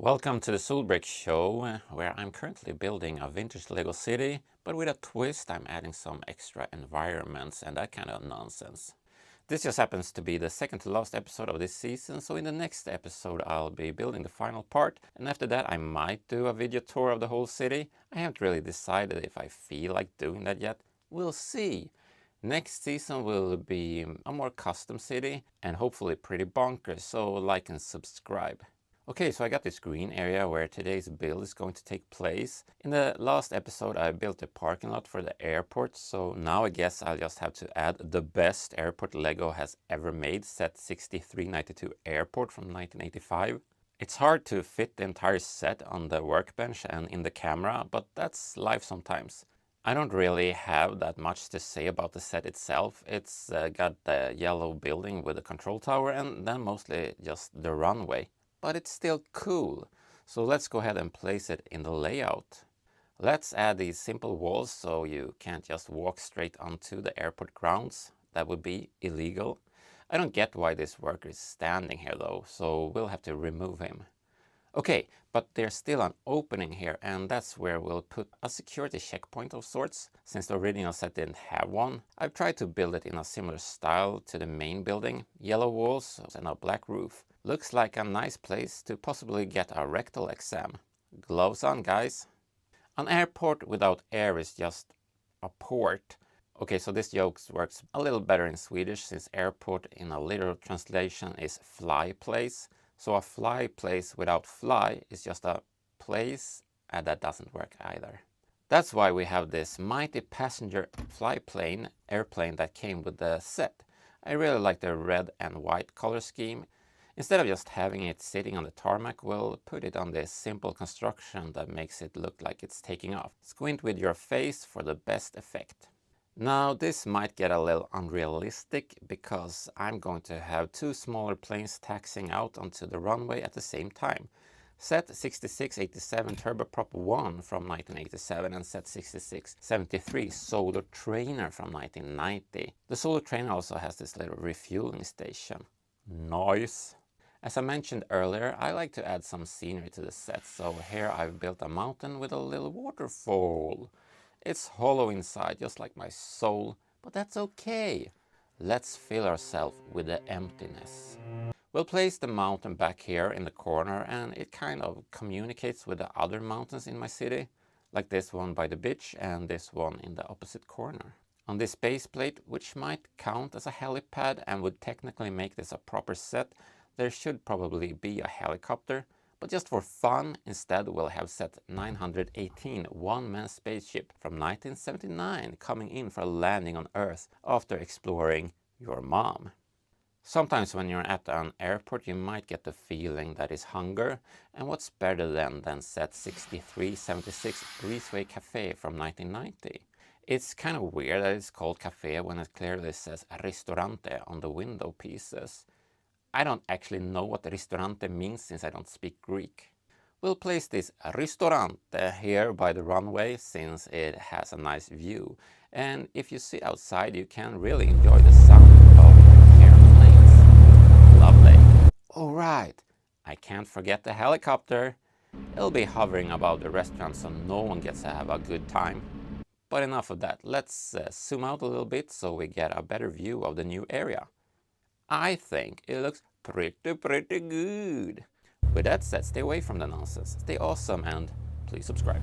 Welcome to the Solbrick Show, where I'm currently building a vintage Lego city, but with a twist. I'm adding some extra environments and that kind of nonsense. This just happens to be the second to last episode of this season, so in the next episode I'll be building the final part, and after that I might do a video tour of the whole city. I haven't really decided if I feel like doing that yet. We'll see. Next season will be a more custom city and hopefully pretty bonkers, so like and subscribe. Okay, so I got this green area where today's build is going to take place. In the last episode I built a parking lot for the airport, so now I guess I'll just have to add the best airport Lego has ever made, set 6392 Airport from 1985. It's hard to fit the entire set on the workbench and in the camera, but that's life sometimes. I don't really have that much to say about the set itself. It's got the yellow building with a control tower and then mostly just the runway. But it's still cool. So let's go ahead and place it in the layout. Let's add these simple walls so you can't just walk straight onto the airport grounds. That would be illegal. I don't get why this worker is standing here though, so we'll have to remove him. Okay, but there's still an opening here, and that's where we'll put a security checkpoint of sorts. Since the original set didn't have one, I've tried to build it in a similar style to the main building. Yellow walls and a black roof. Looks like a nice place to possibly get a rectal exam. Gloves on, guys. An airport without air is just a port. Okay, so this joke works a little better in Swedish, since airport in a literal translation is fly place. So a fly place without fly is just a place, and that doesn't work either. That's why we have this mighty passenger airplane that came with the set. I really like the red and white color scheme. Instead of just having it sitting on the tarmac, we'll put it on this simple construction that makes it look like it's taking off. Squint with your face for the best effect. Now this might get a little unrealistic because I'm going to have two smaller planes taxiing out onto the runway at the same time. Set 6687 Turboprop 1 from 1987 and Set 6673 Solar Trainer from 1990. The Solar Trainer also has this little refueling station. Nice! As I mentioned earlier, I like to add some scenery to the set, so here I've built a mountain with a little waterfall. It's hollow inside, just like my soul, but that's okay. Let's fill ourselves with the emptiness. We'll place the mountain back here in the corner, and it kind of communicates with the other mountains in my city, like this one by the beach and this one in the opposite corner. On this base plate, which might count as a helipad and would technically make this a proper set, there should probably be a helicopter, but just for fun, instead we'll have Set 918 one-man spaceship from 1979 coming in for a landing on Earth after exploring your mom. Sometimes when you're at an airport you might get the feeling that is hunger, and what's better than Set 6376 Breezeway Café from 1990. It's kind of weird that it's called cafe when it clearly says ristorante on the window pieces. I don't actually know what ristorante means since I don't speak Greek. We'll place this ristorante here by the runway since it has a nice view. And if you sit outside you can really enjoy the sound of airplanes. Lovely. Alright, I can't forget the helicopter. It'll be hovering above the restaurant so no one gets to have a good time. But enough of that. Let's zoom out a little bit so we get a better view of the new area. I think it looks pretty good. With that said, stay away from the nonsense, stay awesome, and please subscribe.